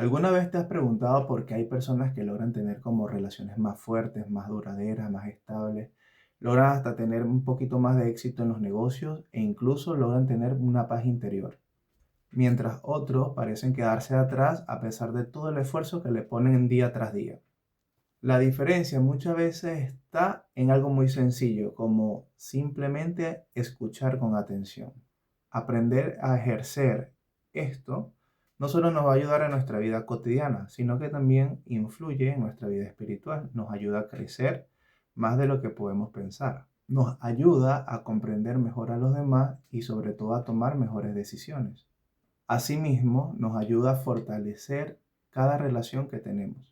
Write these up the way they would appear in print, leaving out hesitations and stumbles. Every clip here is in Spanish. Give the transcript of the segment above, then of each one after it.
¿Alguna vez te has preguntado por qué hay personas que logran tener como relaciones más fuertes, más duraderas, más estables? Logran hasta tener un poquito más de éxito en los negocios e incluso logran tener una paz interior, mientras otros parecen quedarse atrás a pesar de todo el esfuerzo que le ponen día tras día. La diferencia muchas veces está en algo muy sencillo, como simplemente escuchar con atención. Aprender a ejercer esto no solo nos va a ayudar en nuestra vida cotidiana, sino que también influye en nuestra vida espiritual. Nos ayuda a crecer más de lo que podemos pensar. Nos ayuda a comprender mejor a los demás y sobre todo a tomar mejores decisiones. Asimismo, nos ayuda a fortalecer cada relación que tenemos.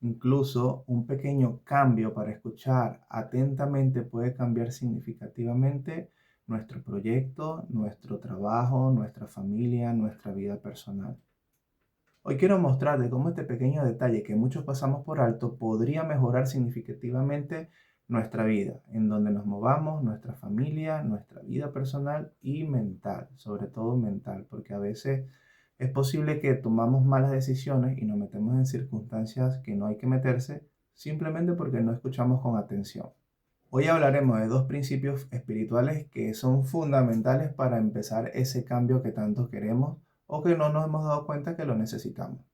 Incluso un pequeño cambio para escuchar atentamente puede cambiar significativamente nuestro proyecto, nuestro trabajo, nuestra familia, nuestra vida personal. Hoy quiero mostrarte cómo este pequeño detalle que muchos pasamos por alto podría mejorar significativamente nuestra vida, en donde nos movamos, nuestra familia, nuestra vida personal y mental, sobre todo mental, porque a veces es posible que tomamos malas decisiones y nos metemos en circunstancias que no hay que meterse simplemente porque no escuchamos con atención. Hoy hablaremos de dos principios espirituales que son fundamentales para empezar ese cambio que tanto queremos o que no nos hemos dado cuenta que lo necesitamos.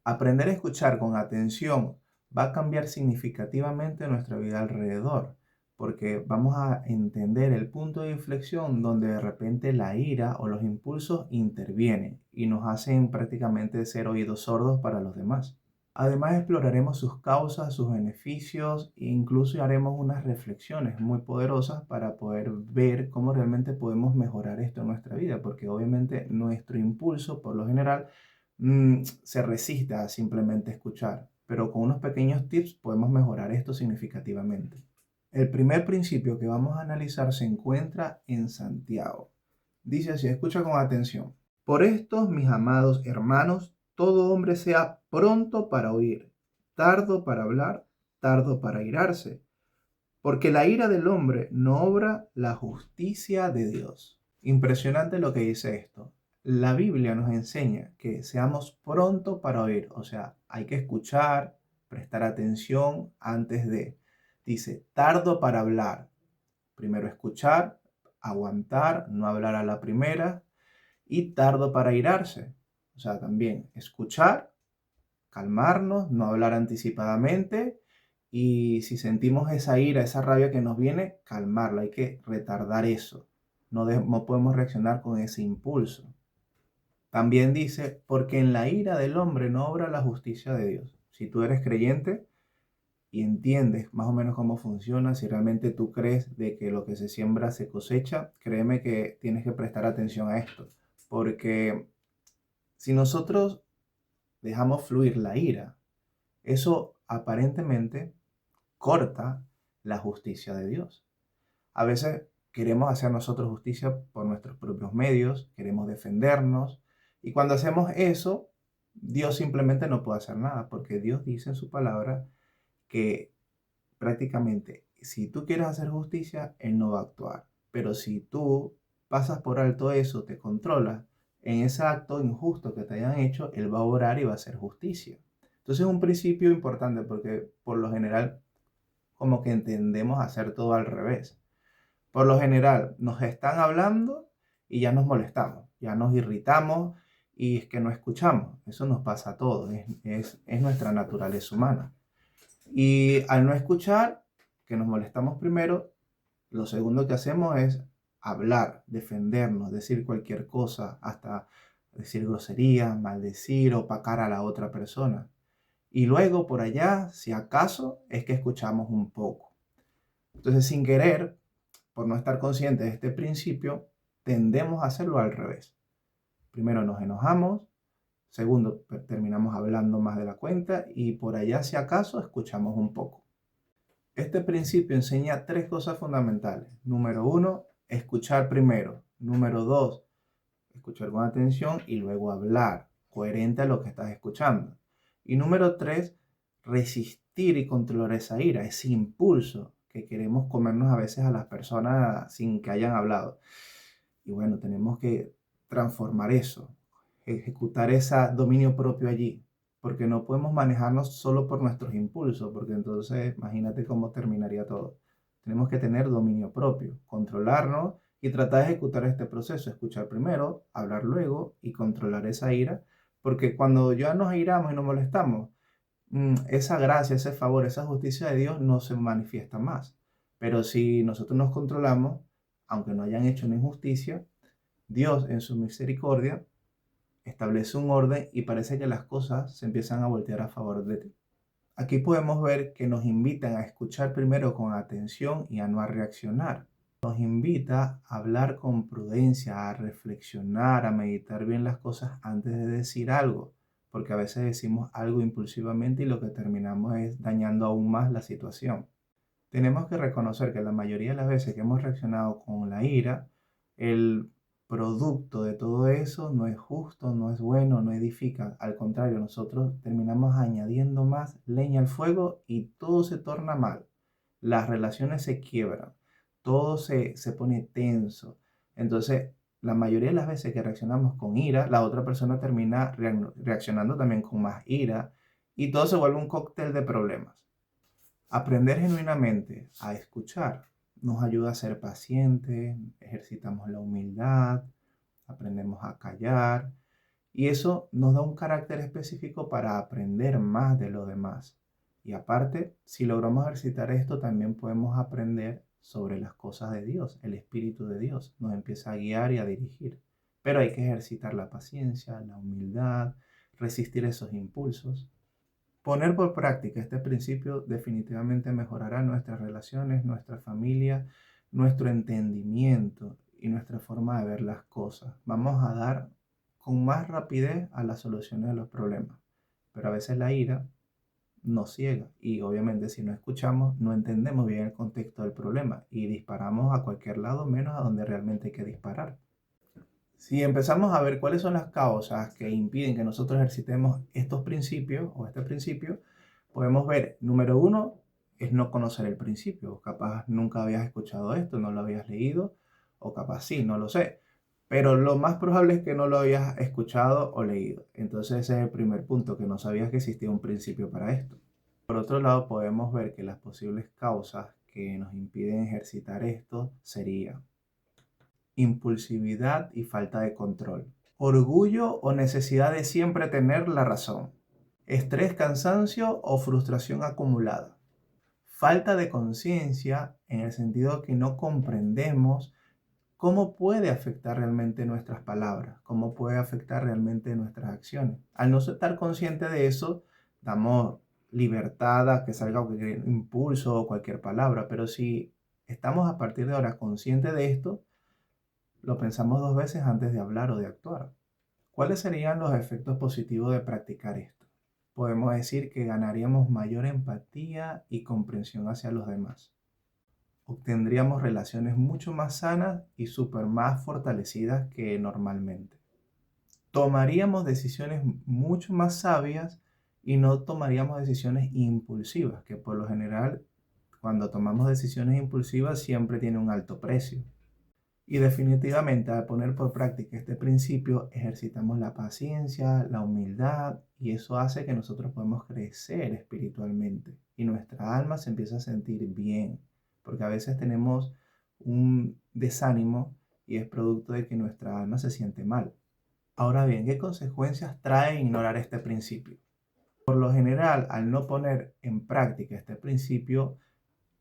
Aprender a escuchar con atención va a cambiar significativamente nuestra vida alrededor, porque vamos a entender el punto de inflexión donde de repente la ira o los impulsos intervienen y nos hacen prácticamente ser oídos sordos para los demás. Además, exploraremos sus causas, sus beneficios e incluso haremos unas reflexiones muy poderosas para poder ver cómo realmente podemos mejorar esto en nuestra vida, porque obviamente nuestro impulso, por lo general, se resiste a simplemente escuchar, pero con unos pequeños tips podemos mejorar esto significativamente. El primer principio que vamos a analizar se encuentra en Santiago. Dice así, escucha con atención. Por esto, mis amados hermanos, todo hombre sea pronto para oír, tardo para hablar, tardo para irarse, porque la ira del hombre no obra la justicia de Dios. Impresionante lo que dice esto. La Biblia nos enseña que seamos pronto para oír, o sea, hay que escuchar, prestar atención antes de. Dice, tardo para hablar. Primero escuchar, aguantar, no hablar a la primera y tardo para irarse. O sea, también escuchar, calmarnos, no hablar anticipadamente y si sentimos esa ira, esa rabia que nos viene, calmarla, hay que retardar eso. No podemos reaccionar con ese impulso. También dice, porque en la ira del hombre no obra la justicia de Dios. Si tú eres creyente y entiendes más o menos cómo funciona, si realmente tú crees de que lo que se siembra se cosecha, créeme que tienes que prestar atención a esto. Porque si nosotros dejamos fluir la ira, eso aparentemente corta la justicia de Dios. A veces queremos hacer nosotros justicia por nuestros propios medios, queremos defendernos, y cuando hacemos eso, Dios simplemente no puede hacer nada, porque Dios dice en su palabra que prácticamente si tú quieres hacer justicia, Él no va a actuar. Pero si tú pasas por alto eso, te controlas, en ese acto injusto que te hayan hecho, Él va a orar y va a hacer justicia. Entonces es un principio importante porque por lo general como que entendemos hacer todo al revés. Por lo general nos están hablando y ya nos molestamos, ya nos irritamos y es que no escuchamos. Eso nos pasa a todos, es nuestra naturaleza humana. Y al no escuchar, que nos molestamos primero, lo segundo que hacemos es hablar, defendernos, decir cualquier cosa, hasta decir groserías, maldecir, opacar a la otra persona. Y luego por allá, si acaso, es que escuchamos un poco. Entonces, sin querer, por no estar conscientes de este principio, tendemos a hacerlo al revés. Primero nos enojamos, segundo terminamos hablando más de la cuenta y por allá, si acaso, escuchamos un poco. Este principio enseña tres cosas fundamentales. Número uno, escuchar primero. Número dos, escuchar con atención y luego hablar, coherente a lo que estás escuchando. Y número tres, resistir y controlar esa ira, ese impulso que queremos comernos a veces a las personas sin que hayan hablado. Y bueno, tenemos que transformar eso. ejecutar ese dominio propio allí, porque no podemos manejarnos solo por nuestros impulsos, porque entonces imagínate cómo terminaría todo. Tenemos que tener dominio propio, controlarnos y tratar de ejecutar este proceso, escuchar primero, hablar luego y controlar esa ira, porque cuando ya nos airamos y nos molestamos, esa gracia, ese favor, esa justicia de Dios no se manifiesta más. Pero si nosotros nos controlamos, aunque no hayan hecho una injusticia, Dios en su misericordia establece un orden y parece que las cosas se empiezan a voltear a favor de ti. Aquí podemos ver que nos invitan a escuchar primero con atención y a no a reaccionar. Nos invita a hablar con prudencia, a reflexionar, a meditar bien las cosas antes de decir algo, porque a veces decimos algo impulsivamente y lo que terminamos es dañando aún más la situación. Tenemos que reconocer que la mayoría de las veces que hemos reaccionado con la ira, el producto de todo eso no es justo, no es bueno, no edifica. Al contrario, nosotros terminamos añadiendo más leña al fuego y todo se torna mal. Las relaciones se quiebran, todo se pone tenso. Entonces, la mayoría de las veces que reaccionamos con ira, la otra persona termina reaccionando también con más ira y todo se vuelve un cóctel de problemas. Aprender genuinamente a escuchar nos ayuda a ser pacientes, ejercitamos la humildad, aprendemos a callar y eso nos da un carácter específico para aprender más de los demás. Y aparte, si logramos ejercitar esto, también podemos aprender sobre las cosas de Dios. El Espíritu de Dios nos empieza a guiar y a dirigir. Pero hay que ejercitar la paciencia, la humildad, resistir esos impulsos. Poner por práctica este principio definitivamente mejorará nuestras relaciones, nuestra familia, nuestro entendimiento y nuestra forma de ver las cosas. Vamos a dar con más rapidez a las soluciones de los problemas. Pero a veces la ira nos ciega y obviamente si no escuchamos no entendemos bien el contexto del problema y disparamos a cualquier lado menos a donde realmente hay que disparar. Si empezamos a ver cuáles son las causas que impiden que nosotros ejercitemos estos principios o este principio, podemos ver, número uno, es no conocer el principio. Capaz nunca habías escuchado esto, no lo habías leído, o capaz sí, no lo sé. Pero lo más probable es que no lo habías escuchado o leído. Entonces ese es el primer punto, que no sabías que existía un principio para esto. Por otro lado, podemos ver que las posibles causas que nos impiden ejercitar esto serían impulsividad y falta de control, orgullo o necesidad de siempre tener la razón, estrés, cansancio o frustración acumulada, falta de conciencia en el sentido que no comprendemos cómo puede afectar realmente nuestras palabras, cómo puede afectar realmente nuestras acciones. Al no estar consciente de eso, damos libertad a que salga cualquier impulso o cualquier palabra, pero si estamos a partir de ahora conscientes de esto, lo pensamos dos veces antes de hablar o de actuar. ¿Cuáles serían los efectos positivos de practicar esto? Podemos decir que ganaríamos mayor empatía y comprensión hacia los demás. Obtendríamos relaciones mucho más sanas y súper más fortalecidas que normalmente. Tomaríamos decisiones mucho más sabias y no tomaríamos decisiones impulsivas, que por lo general cuando tomamos decisiones impulsivas siempre tiene un alto precio. Y definitivamente al poner por práctica este principio ejercitamos la paciencia, la humildad y eso hace que nosotros podamos crecer espiritualmente y nuestra alma se empieza a sentir bien, porque a veces tenemos un desánimo y es producto de que nuestra alma se siente mal. Ahora bien, ¿qué consecuencias trae ignorar este principio? Por lo general, al no poner en práctica este principio,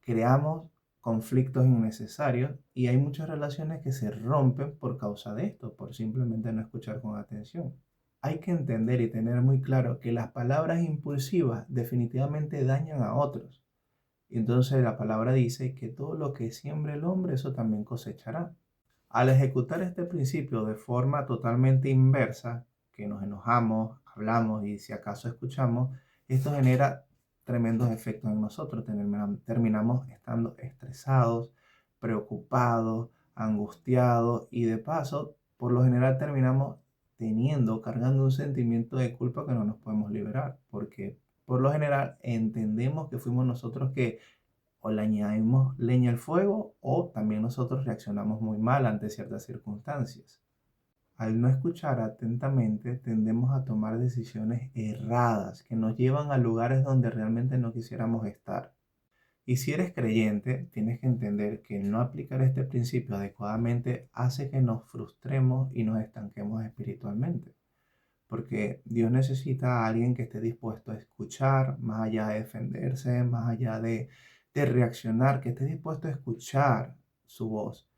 creamos conflictos innecesarios y hay muchas relaciones que se rompen por causa de esto, por simplemente no escuchar con atención. Hay que entender y tener muy claro que las palabras impulsivas definitivamente dañan a otros. Y entonces la palabra dice que todo lo que siembre el hombre, eso también cosechará. Al ejecutar este principio de forma totalmente inversa, que nos enojamos, hablamos y si acaso escuchamos, esto genera tremendos efectos en nosotros. Terminamos estando estresados, preocupados, angustiados y de paso, por lo general terminamos cargando un sentimiento de culpa que no nos podemos liberar, porque por lo general entendemos que fuimos nosotros que o le añadimos leña al fuego o también nosotros reaccionamos muy mal ante ciertas circunstancias. Al no escuchar atentamente, tendemos a tomar decisiones erradas que nos llevan a lugares donde realmente no quisiéramos estar. Y si eres creyente, tienes que entender que el no aplicar este principio adecuadamente hace que nos frustremos y nos estanquemos espiritualmente. Porque Dios necesita a alguien que esté dispuesto a escuchar, más allá de defenderse, más allá de reaccionar, que esté dispuesto a escuchar su voz.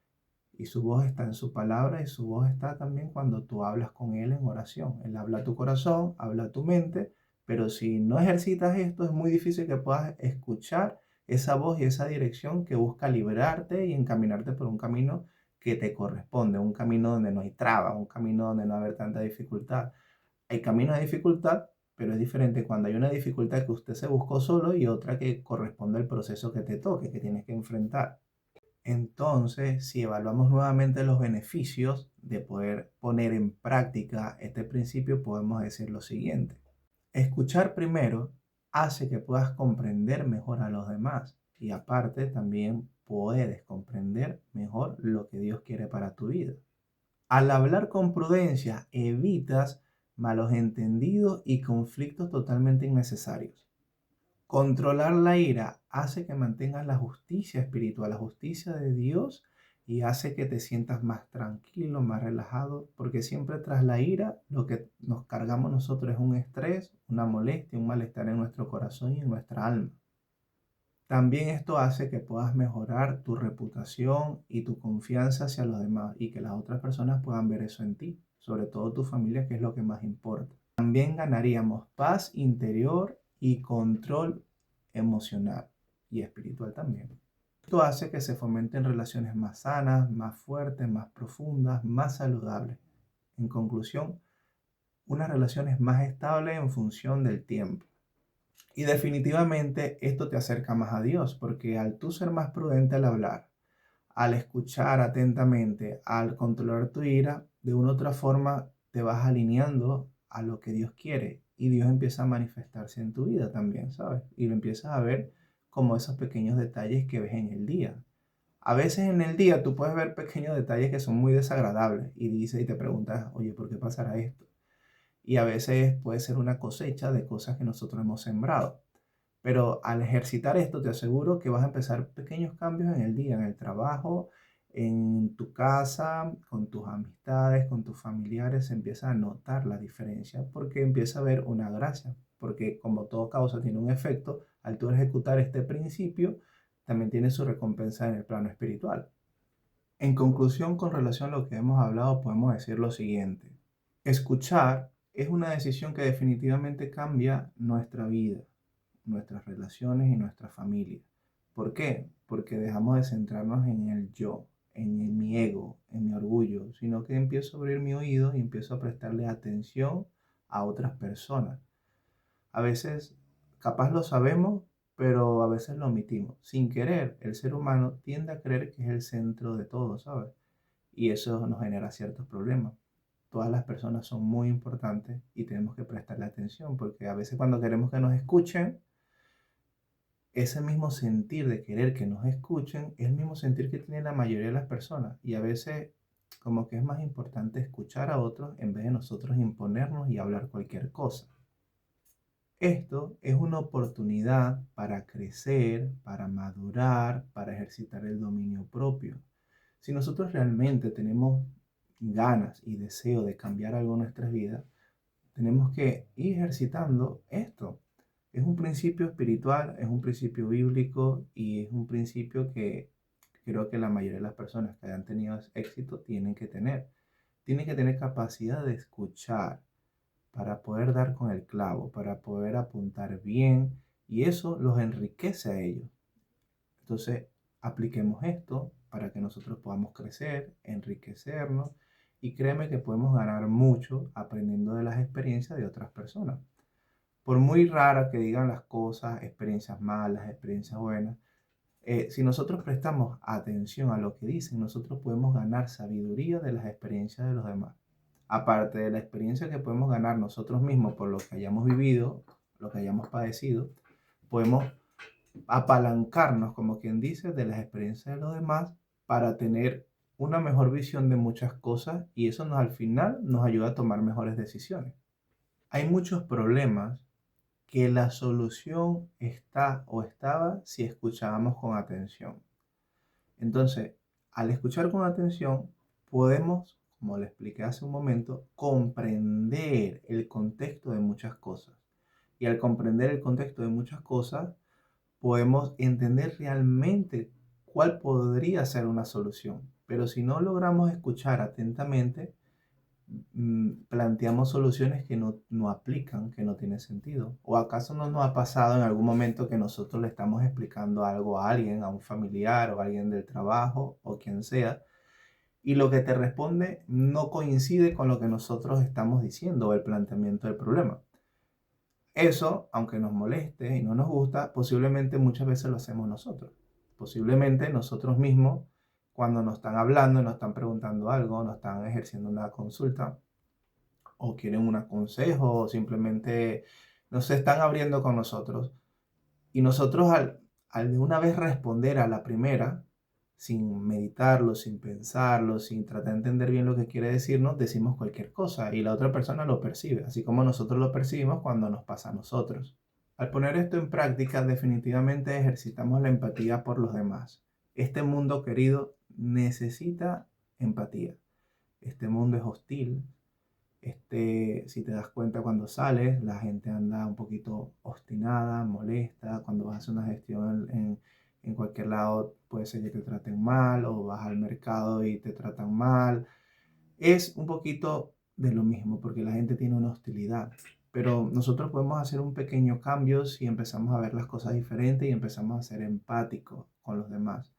Y su voz está en su palabra y su voz está también cuando tú hablas con Él en oración. Él habla a tu corazón, habla a tu mente, pero si no ejercitas esto, es muy difícil que puedas escuchar esa voz y esa dirección que busca liberarte y encaminarte por un camino que te corresponde, un camino donde no hay trabas, un camino donde no va a haber tanta dificultad. Hay caminos de dificultad, pero es diferente cuando hay una dificultad que usted se buscó solo y otra que corresponde al proceso que te toque, que tienes que enfrentar. Entonces, si evaluamos nuevamente los beneficios de poder poner en práctica este principio, podemos decir lo siguiente. Escuchar primero hace que puedas comprender mejor a los demás y aparte también puedes comprender mejor lo que Dios quiere para tu vida. Al hablar con prudencia, evitas malos entendidos y conflictos totalmente innecesarios. Controlar la ira hace que mantengas la justicia espiritual, la justicia de Dios, y hace que te sientas más tranquilo, más relajado, porque siempre tras la ira lo que nos cargamos nosotros es un estrés, una molestia, un malestar en nuestro corazón y en nuestra alma. También esto hace que puedas mejorar tu reputación y tu confianza hacia los demás y que las otras personas puedan ver eso en ti, sobre todo tu familia, que es lo que más importa. También ganaríamos paz interior y control emocional y espiritual también. Esto hace que se fomenten relaciones más sanas, más fuertes, más profundas, más saludables. En conclusión, unas relaciones más estables en función del tiempo. Y definitivamente esto te acerca más a Dios, porque al tú ser más prudente al hablar, al escuchar atentamente, al controlar tu ira, de una u otra forma te vas alineando a lo que Dios quiere y Dios empieza a manifestarse en tu vida también, ¿sabes? Y lo empiezas a ver como esos pequeños detalles que ves en el día. A veces en el día tú puedes ver pequeños detalles que son muy desagradables y dices y te preguntas, oye, ¿por qué pasará esto? Y a veces puede ser una cosecha de cosas que nosotros hemos sembrado. Pero al ejercitar esto, te aseguro que vas a empezar pequeños cambios en el día, en el trabajo, en tu casa, con tus amistades, con tus familiares. Se empieza a notar la diferencia porque empieza a haber una gracia. Porque como todo causa tiene un efecto, al tú ejecutar este principio, también tiene su recompensa en el plano espiritual. En conclusión, con relación a lo que hemos hablado, podemos decir lo siguiente. Escuchar es una decisión que definitivamente cambia nuestra vida, nuestras relaciones y nuestra familia. ¿Por qué? Porque dejamos de centrarnos en el yo, mi ego, en mi orgullo, sino que empiezo a abrir mi oído y empiezo a prestarle atención a otras personas. A veces, capaz lo sabemos, pero a veces lo omitimos. Sin querer, el ser humano tiende a creer que es el centro de todo, ¿sabes? Y eso nos genera ciertos problemas. Todas las personas son muy importantes y tenemos que prestarle atención porque a veces cuando queremos que nos escuchen, ese mismo sentir de querer que nos escuchen es el mismo sentir que tiene la mayoría de las personas y a veces como que es más importante escuchar a otros en vez de nosotros imponernos y hablar cualquier cosa. Esto es una oportunidad para crecer, para madurar, para ejercitar el dominio propio. Si nosotros realmente tenemos ganas y deseo de cambiar algo en nuestras vidas, tenemos que ir ejercitando esto. Es un principio espiritual, es un principio bíblico y es un principio que creo que la mayoría de las personas que hayan tenido éxito tienen que tener. Tienen que tener capacidad de escuchar para poder dar con el clavo, para poder apuntar bien y eso los enriquece a ellos. Entonces, apliquemos esto para que nosotros podamos crecer, enriquecernos y créeme que podemos ganar mucho aprendiendo de las experiencias de otras personas. Por muy rara que digan las cosas, experiencias malas, experiencias buenas, si nosotros prestamos atención a lo que dicen, nosotros podemos ganar sabiduría de las experiencias de los demás. Aparte de la experiencia que podemos ganar nosotros mismos por lo que hayamos vivido, lo que hayamos padecido, podemos apalancarnos, como quien dice, de las experiencias de los demás para tener una mejor visión de muchas cosas y eso al final nos ayuda a tomar mejores decisiones. Hay muchos problemas que la solución está o estaba si escuchábamos con atención. Entonces, al escuchar con atención, podemos, como le expliqué hace un momento, comprender el contexto de muchas cosas. Y al comprender el contexto de muchas cosas, podemos entender realmente cuál podría ser una solución. Pero si no logramos escuchar atentamente, planteamos soluciones que no aplican, que no tienen sentido. ¿O acaso no nos ha pasado en algún momento que nosotros le estamos explicando algo a alguien, a un familiar o a alguien del trabajo o quien sea, y lo que te responde no coincide con lo que nosotros estamos diciendo o el planteamiento del problema? Eso, aunque nos moleste y no nos gusta, posiblemente muchas veces lo hacemos nosotros. Posiblemente nosotros mismos, cuando nos están hablando, nos están preguntando algo, nos están ejerciendo una consulta, o quieren un consejo, o simplemente nos están abriendo con nosotros. Y nosotros al de una vez responder a la primera, sin meditarlo, sin pensarlo, sin tratar de entender bien lo que quiere decirnos, decimos cualquier cosa y la otra persona lo percibe, así como nosotros lo percibimos cuando nos pasa a nosotros. Al poner esto en práctica, definitivamente ejercitamos la empatía por los demás. Este mundo querido necesita empatía. Este mundo es hostil, si te das cuenta cuando sales, la gente anda un poquito obstinada, molesta. Cuando vas a hacer una gestión en cualquier lado, puede ser que te traten mal o vas al mercado y te tratan mal. Es un poquito de lo mismo porque la gente tiene una hostilidad. Pero nosotros podemos hacer un pequeño cambio si empezamos a ver las cosas diferentes y empezamos a ser empáticos con los demás.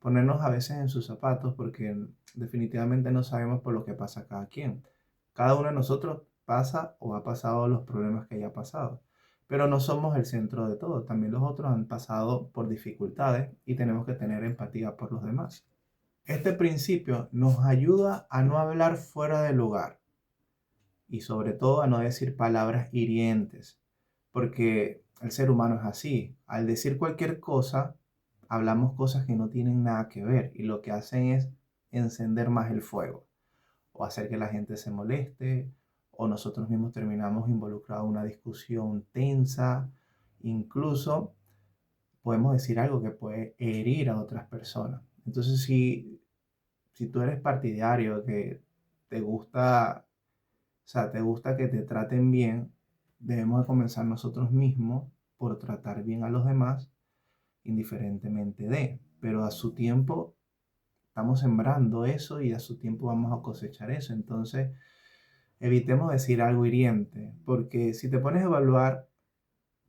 Ponernos a veces en sus zapatos porque definitivamente no sabemos por lo que pasa cada quien. Cada uno de nosotros pasa o ha pasado los problemas que haya pasado. Pero no somos el centro de todo. También los otros han pasado por dificultades y tenemos que tener empatía por los demás. Este principio nos ayuda a no hablar fuera de lugar y sobre todo a no decir palabras hirientes, porque el ser humano es así. Al decir cualquier cosa, hablamos cosas que no tienen nada que ver y lo que hacen es encender más el fuego o hacer que la gente se moleste o nosotros mismos terminamos involucrados en una discusión tensa. Incluso podemos decir algo que puede herir a otras personas. Entonces, si tú eres partidario, que te gusta, o sea, te gusta que te traten bien, debemos de comenzar nosotros mismos por tratar bien a los demás, indiferentemente de, pero a su tiempo estamos sembrando eso y a su tiempo vamos a cosechar eso. Entonces, evitemos decir algo hiriente, porque si te pones a evaluar,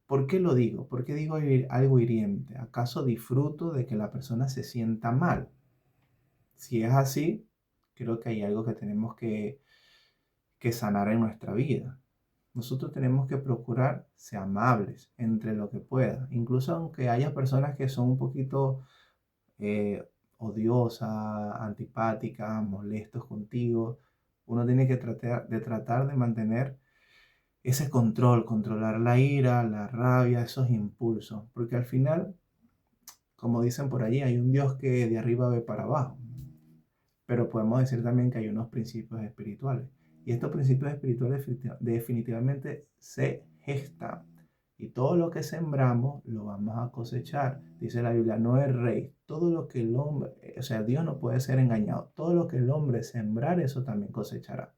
¿por qué lo digo? ¿Por qué digo algo hiriente? ¿Acaso disfruto de que la persona se sienta mal? Si es así, creo que hay algo que tenemos que sanar en nuestra vida. Nosotros tenemos que procurar ser amables entre lo que pueda. Incluso aunque haya personas que son un poquito eh, odiosas, antipáticas, molestos contigo, uno tiene que tratar de mantener ese control, controlar la ira, la rabia, esos impulsos. Porque al final, como dicen por allí, hay un Dios que de arriba ve para abajo. Pero podemos decir también que hay unos principios espirituales. Y estos principios espirituales definitivamente se gestan. Y todo lo que sembramos lo vamos a cosechar. Dice la Biblia, no es rey. Todo lo que el hombre, o sea, Dios no puede ser engañado. Todo lo que el hombre sembrar, eso también cosechará.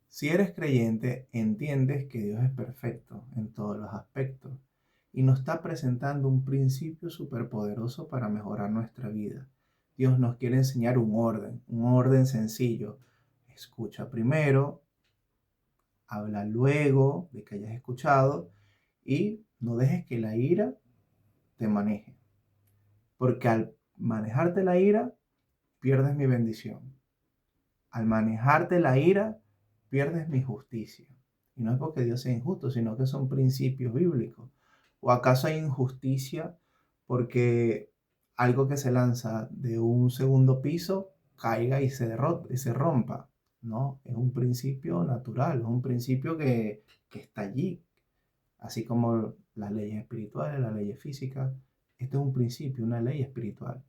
Si eres creyente, entiendes que Dios es perfecto en todos los aspectos y nos está presentando un principio superpoderoso para mejorar nuestra vida. Dios nos quiere enseñar un orden sencillo. Escucha primero, habla luego de que hayas escuchado y no dejes que la ira te maneje. Porque al manejarte la ira, pierdes mi bendición. Al manejarte la ira, pierdes mi justicia. Y no es porque Dios sea injusto, sino que son principios bíblicos. ¿O acaso hay injusticia porque algo que se lanza de un segundo piso caiga y y se rompa? No, es un principio natural, es un principio que está allí. Así como las leyes espirituales, las leyes físicas. Este es un principio, una ley espiritual.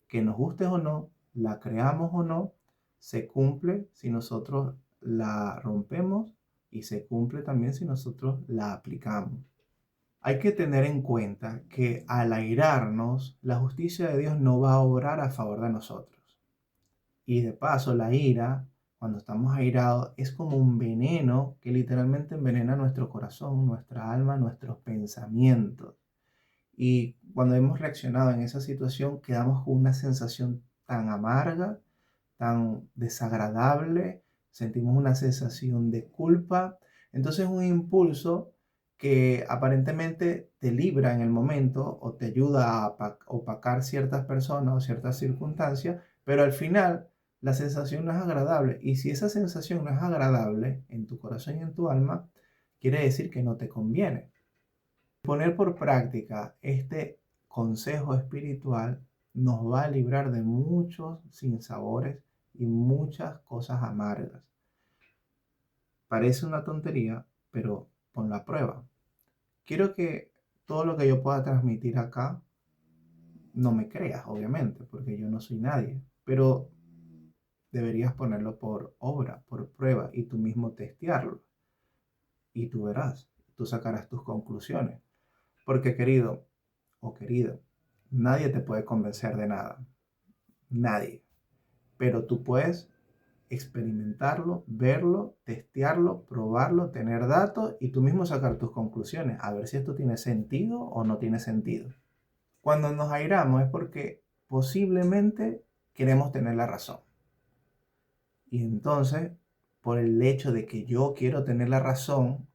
Que nos guste o no, la creamos o no, se cumple si nosotros la rompemos y se cumple también si nosotros la aplicamos. Hay que tener en cuenta que al airarnos, la justicia de Dios no va a obrar a favor de nosotros. Y de paso, la ira, cuando estamos airados, es como un veneno que literalmente envenena nuestro corazón, nuestra alma, nuestros pensamientos. Y cuando hemos reaccionado en esa situación, quedamos con una sensación tan amarga, tan desagradable, sentimos una sensación de culpa. Entonces, un impulso que aparentemente te libra en el momento o te ayuda a opacar ciertas personas o ciertas circunstancias, pero al final la sensación no es agradable. Y si esa sensación no es agradable en tu corazón y en tu alma, quiere decir que no te conviene. Poner por práctica este consejo espiritual nos va a librar de muchos sinsabores y muchas cosas amargas. Parece una tontería, pero ponlo a prueba. Quiero que todo lo que yo pueda transmitir acá, no me creas, obviamente, porque yo no soy nadie, pero deberías ponerlo por obra, por prueba, y tú mismo testearlo. Y tú verás, tú sacarás tus conclusiones. Porque querido o querida, nadie te puede convencer de nada. Nadie. Pero tú puedes experimentarlo, verlo, testearlo, probarlo, tener datos y tú mismo sacar tus conclusiones. A ver si esto tiene sentido o no tiene sentido. Cuando nos airamos es porque posiblemente queremos tener la razón. Y entonces, por el hecho de que yo quiero tener la razón,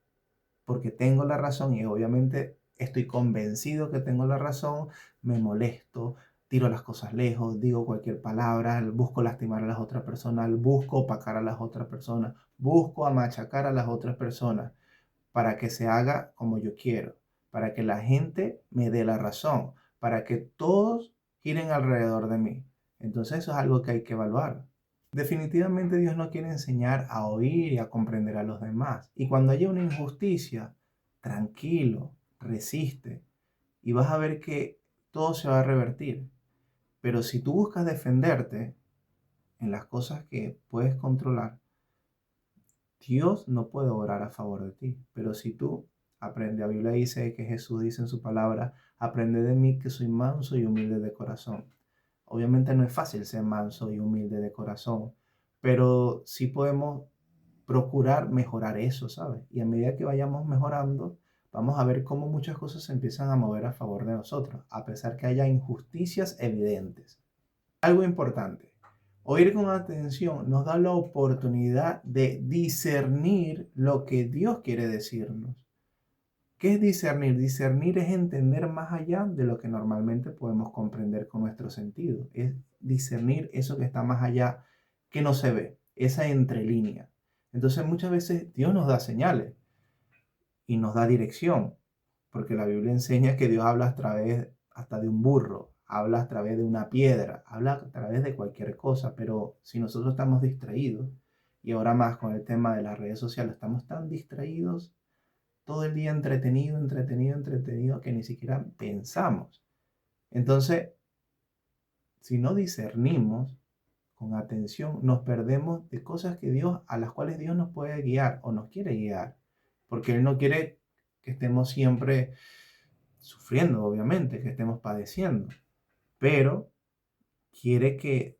porque tengo la razón y obviamente estoy convencido que tengo la razón, me molesto, tiro las cosas lejos, digo cualquier palabra, busco lastimar a las otras personas, busco opacar a las otras personas, busco machacar a las otras personas para que se haga como yo quiero, para que la gente me dé la razón, para que todos giren alrededor de mí. Entonces eso es algo que hay que evaluar. Definitivamente Dios no quiere enseñar a oír y a comprender a los demás. Y cuando haya una injusticia, tranquilo, resiste y vas a ver que todo se va a revertir. Pero si tú buscas defenderte en las cosas que puedes controlar, Dios no puede obrar a favor de ti. Pero si tú aprendes, la Biblia dice que Jesús dice en su palabra, aprende de mí que soy manso y humilde de corazón. Obviamente no es fácil ser manso y humilde de corazón, pero sí podemos procurar mejorar eso, ¿sabes? Y a medida que vayamos mejorando, vamos a ver cómo muchas cosas se empiezan a mover a favor de nosotros, a pesar que haya injusticias evidentes. Algo importante, oír con atención nos da la oportunidad de discernir lo que Dios quiere decirnos. ¿Qué es discernir? Discernir es entender más allá de lo que normalmente podemos comprender con nuestro sentido. Es discernir eso que está más allá, que no se ve, esa entrelínea. Entonces muchas veces Dios nos da señales y nos da dirección, porque la Biblia enseña que Dios habla a través hasta de un burro, habla a través de una piedra, habla a través de cualquier cosa, pero si nosotros estamos distraídos, y ahora más con el tema de las redes sociales, estamos tan distraídos todo el día entretenido, entretenido, entretenido, que ni siquiera pensamos. Entonces, si no discernimos con atención, nos perdemos de cosas que Dios, a las cuales Dios nos puede guiar o nos quiere guiar, porque Él no quiere que estemos siempre sufriendo, obviamente, que estemos padeciendo, pero quiere que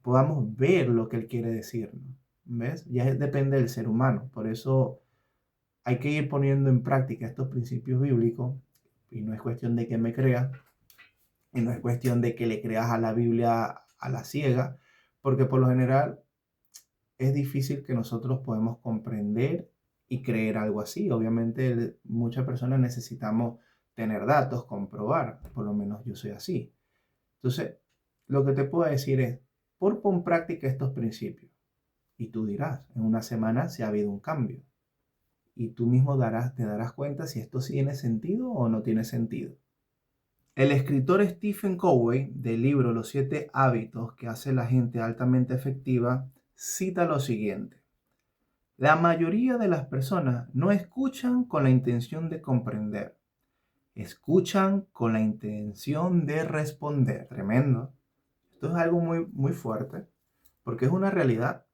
podamos ver lo que Él quiere decirnos. ¿Ves? Ya depende del ser humano, por eso hay que ir poniendo en práctica estos principios bíblicos y no es cuestión de que me creas y no es cuestión de que le creas a la Biblia a la ciega, porque por lo general es difícil que nosotros podemos comprender y creer algo así. Obviamente muchas personas necesitamos tener datos, comprobar, por lo menos yo soy así. Entonces, lo que te puedo decir es, pon en práctica estos principios y tú dirás, en una semana si ha habido un cambio. Y tú mismo te darás cuenta si esto tiene sentido o no tiene sentido. El escritor Stephen Covey, del libro Los 7 hábitos que hace la gente altamente efectiva, cita lo siguiente. La mayoría de las personas no escuchan con la intención de comprender, escuchan con la intención de responder. Tremendo. Esto es algo muy, muy fuerte porque es una realidad.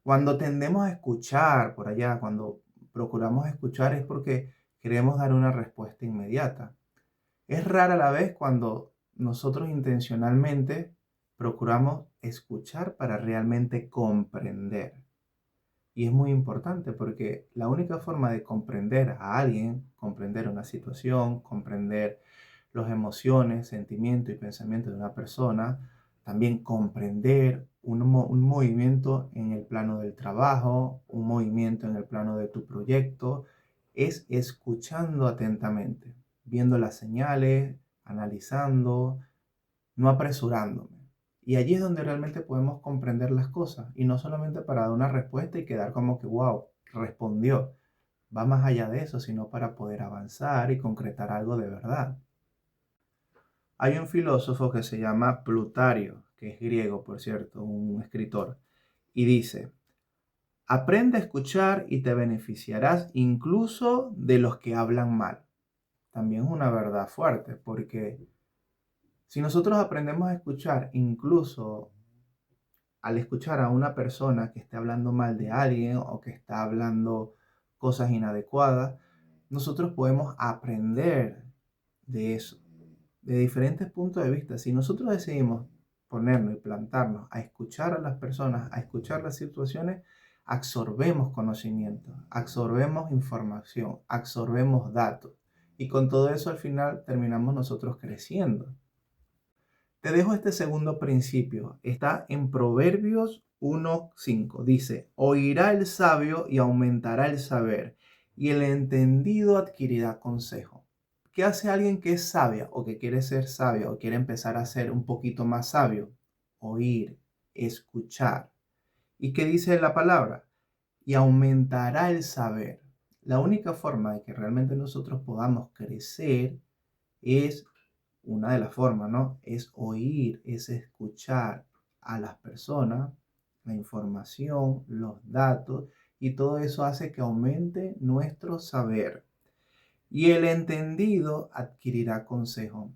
Cuando tendemos a escuchar por allá, cuando procuramos escuchar es porque queremos dar una respuesta inmediata. Es rara la vez cuando nosotros intencionalmente procuramos escuchar para realmente comprender. Y es muy importante porque la única forma de comprender a alguien, comprender una situación, comprender las emociones, sentimientos y pensamientos de una persona, también comprender un movimiento en el plano del trabajo, un movimiento en el plano de tu proyecto, es escuchando atentamente, viendo las señales, analizando, no apresurándome. Y allí es donde realmente podemos comprender las cosas y no solamente para dar una respuesta y quedar como que, wow, respondió. Va más allá de eso, sino para poder avanzar y concretar algo de verdad. Hay un filósofo que se llama Plutario, que es griego, por cierto, un escritor, y dice, aprende a escuchar y te beneficiarás incluso de los que hablan mal. También es una verdad fuerte, porque si nosotros aprendemos a escuchar, incluso al escuchar a una persona que esté hablando mal de alguien o que está hablando cosas inadecuadas, nosotros podemos aprender de eso, de diferentes puntos de vista. Si nosotros decidimos ponernos y plantarnos a escuchar a las personas, a escuchar las situaciones, absorbemos conocimiento, absorbemos información, absorbemos datos. Y con todo eso al final terminamos nosotros creciendo. Te dejo este segundo principio. Está en Proverbios 1:5. Dice, oirá el sabio y aumentará el saber, y el entendido adquirirá consejo. ¿Qué hace alguien que es sabia o que quiere ser sabia o quiere empezar a ser un poquito más sabio? Oír, escuchar. ¿Y qué dice la palabra? Y aumentará el saber. La única forma de que realmente nosotros podamos crecer es una de las formas, ¿no? Es oír, es escuchar a las personas, la información, los datos, y todo eso hace que aumente nuestro saber. Y el entendido adquirirá consejo.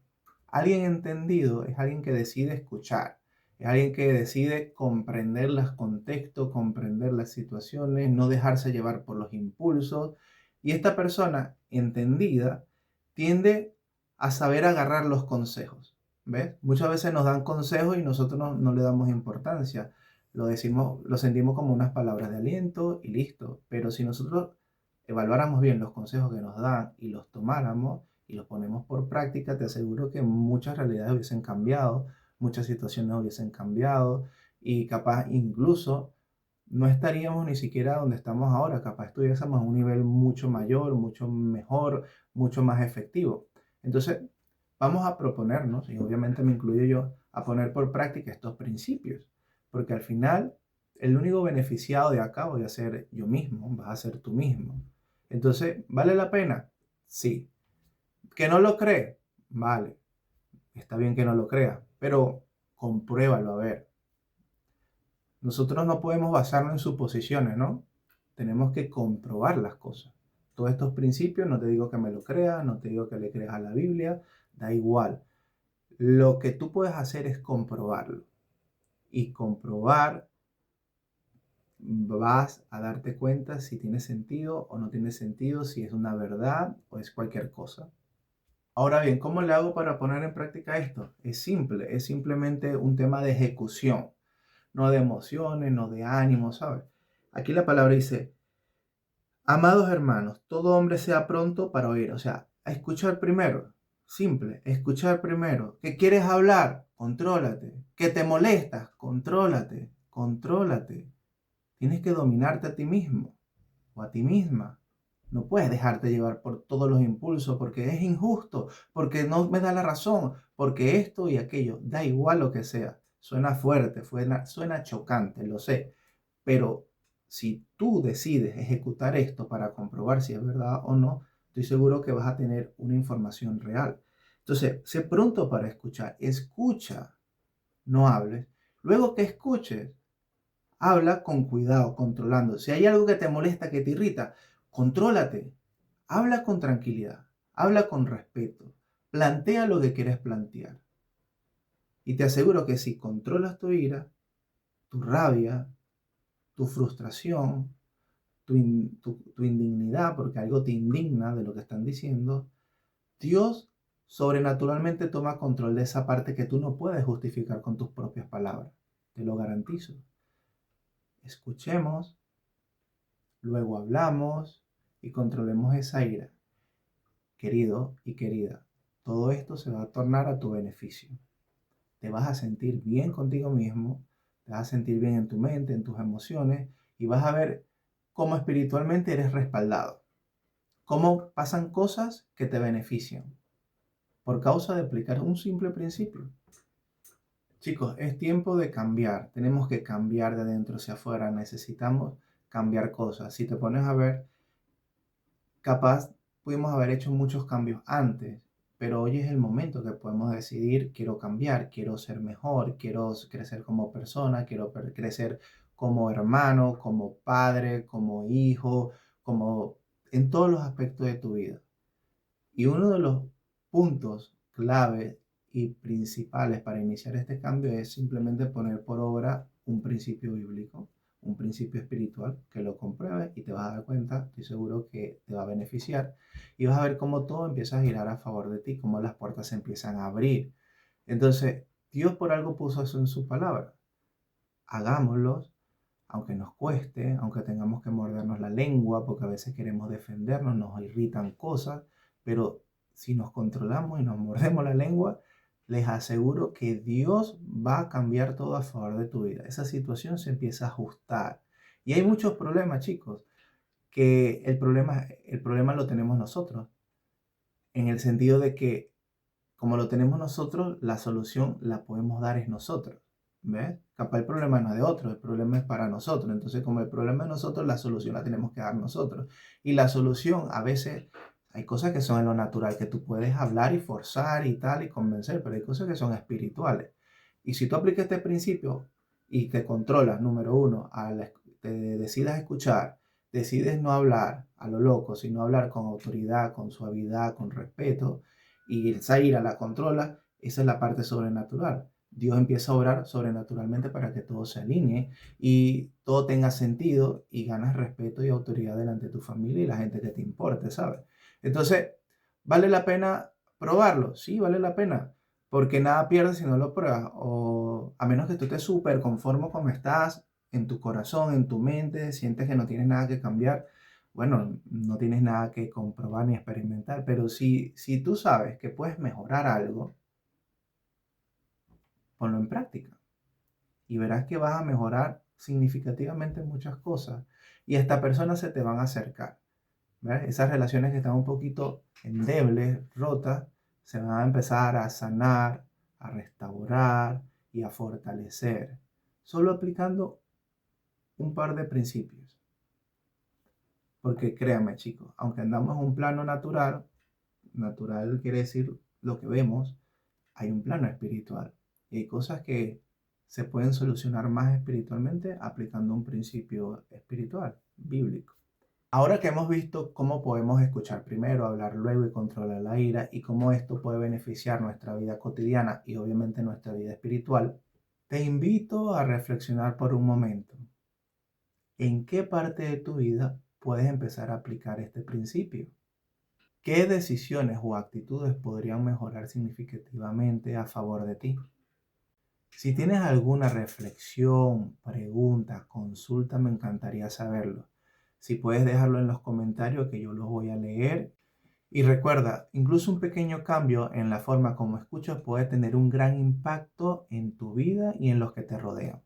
Alguien entendido es alguien que decide escuchar, es alguien que decide comprender los contextos, comprender las situaciones, no dejarse llevar por los impulsos. Y esta persona entendida tiende a saber agarrar los consejos. ¿Ves? Muchas veces nos dan consejos y nosotros no le damos importancia. Lo decimos, lo sentimos como unas palabras de aliento y listo. Pero si nosotros evaluáramos bien los consejos que nos dan y los tomáramos y los ponemos por práctica, te aseguro que muchas realidades hubiesen cambiado, muchas situaciones hubiesen cambiado y capaz incluso no estaríamos ni siquiera donde estamos ahora, capaz estuviésemos a un nivel mucho mayor, mucho mejor, mucho más efectivo. Entonces, vamos a proponernos, y obviamente me incluyo yo, a poner por práctica estos principios, porque al final el único beneficiado de acá voy a ser yo mismo, vas a ser tú mismo. Entonces, ¿vale la pena? Sí. ¿Que no lo cree? Vale, está bien que no lo crea, pero compruébalo a ver. Nosotros no podemos basarnos en suposiciones, ¿no? Tenemos que comprobar las cosas. Todos estos principios, no te digo que me lo creas, no te digo que le creas a la Biblia, da igual. Lo que tú puedes hacer es comprobarlo. Y comprobar vas a darte cuenta si tiene sentido o no tiene sentido, si es una verdad o es cualquier cosa. Ahora bien, ¿cómo le hago para poner en práctica esto? Es simple, es simplemente un tema de ejecución, no de emociones, no de ánimo, ¿sabes? Aquí la palabra dice, amados hermanos, todo hombre sea pronto para oír, o sea, a escuchar primero, simple, escuchar primero. ¿Qué quieres hablar? Contrólate. ¿Qué te molestas? Contrólate, contrólate. Tienes que dominarte a ti mismo o a ti misma. No puedes dejarte llevar por todos los impulsos porque es injusto, porque no me da la razón, porque esto y aquello, da igual lo que sea. Suena fuerte, suena chocante, lo sé, pero si tú decides ejecutar esto para comprobar si es verdad o no, estoy seguro que vas a tener una información real. Entonces, sé pronto para escuchar, escucha, no hables. Luego que escuches, habla con cuidado, controlando. Si hay algo que te molesta, que te irrita, contrólate. Habla con tranquilidad, habla con respeto. Plantea lo que quieres plantear. Y te aseguro que si controlas tu ira, tu rabia, tu frustración, tu indignidad, porque algo te indigna de lo que están diciendo, Dios sobrenaturalmente toma control de esa parte que tú no puedes justificar con tus propias palabras. Te lo garantizo. Escuchemos, luego hablamos y controlemos esa ira. Querido y querida, todo esto se va a tornar a tu beneficio. Te vas a sentir bien contigo mismo, te vas a sentir bien en tu mente, en tus emociones, y vas a ver cómo espiritualmente eres respaldado, cómo pasan cosas que te benefician por causa de aplicar un simple principio. Chicos, es tiempo de cambiar, tenemos que cambiar de adentro hacia afuera, necesitamos cambiar cosas. Si te pones a ver, capaz pudimos haber hecho muchos cambios antes, pero hoy es el momento que podemos decidir, quiero cambiar, quiero ser mejor, quiero crecer como persona, quiero crecer como hermano, como padre, como hijo, como en todos los aspectos de tu vida. Y uno de los puntos clave y principales para iniciar este cambio es simplemente poner por obra un principio bíblico, un principio espiritual, que lo compruebes y te vas a dar cuenta, estoy seguro que te va a beneficiar y vas a ver cómo todo empieza a girar a favor de ti, cómo las puertas se empiezan a abrir. Entonces, Dios por algo puso eso en su palabra. Hagámoslos, aunque nos cueste, aunque tengamos que mordernos la lengua, porque a veces queremos defendernos, nos irritan cosas, pero si nos controlamos y nos mordemos la lengua, les aseguro que Dios va a cambiar todo a favor de tu vida. Esa situación se empieza a ajustar. Y hay muchos problemas, chicos, que el problema lo tenemos nosotros, en el sentido de que como lo tenemos nosotros, la solución la podemos dar es nosotros. ¿Ves? Capaz el problema no es de otro, el problema es para nosotros. Entonces, como el problema es nosotros, la solución la tenemos que dar nosotros. Y la solución, a veces, hay cosas que son en lo natural, que tú puedes hablar y forzar y tal y convencer, pero hay cosas que son espirituales. Y si tú aplicas este principio y te controlas, número uno, te decidas escuchar, decides no hablar a lo loco, sino hablar con autoridad, con suavidad, con respeto, y esa ira la controla, esa es la parte sobrenatural. Dios empieza a obrar sobrenaturalmente para que todo se alinee y todo tenga sentido y ganas respeto y autoridad delante de tu familia y la gente que te importe, ¿sabes? Entonces, ¿vale la pena probarlo? Sí, vale la pena, porque nada pierdes si no lo pruebas, o a menos que tú estés súper conforme como estás, en tu corazón, en tu mente, sientes que no tienes nada que cambiar, bueno, no tienes nada que comprobar ni experimentar, pero si tú sabes que puedes mejorar algo, ponlo en práctica y verás que vas a mejorar significativamente muchas cosas y hasta personas se te van a acercar. ¿Ves? Esas relaciones que están un poquito endebles, rotas, se van a empezar a sanar, a restaurar y a fortalecer, solo aplicando un par de principios. Porque créanme, chicos, aunque andamos en un plano natural, natural quiere decir lo que vemos, hay un plano espiritual. Y hay cosas que se pueden solucionar más espiritualmente aplicando un principio espiritual, bíblico. Ahora que hemos visto cómo podemos escuchar primero, hablar luego y controlar la ira y cómo esto puede beneficiar nuestra vida cotidiana y obviamente nuestra vida espiritual, te invito a reflexionar por un momento. ¿En qué parte de tu vida puedes empezar a aplicar este principio? ¿Qué decisiones o actitudes podrían mejorar significativamente a favor de ti? Si tienes alguna reflexión, pregunta, consulta, me encantaría saberlo. Si puedes dejarlo en los comentarios que yo los voy a leer. Y recuerda, incluso un pequeño cambio en la forma como escuchas puede tener un gran impacto en tu vida y en los que te rodean.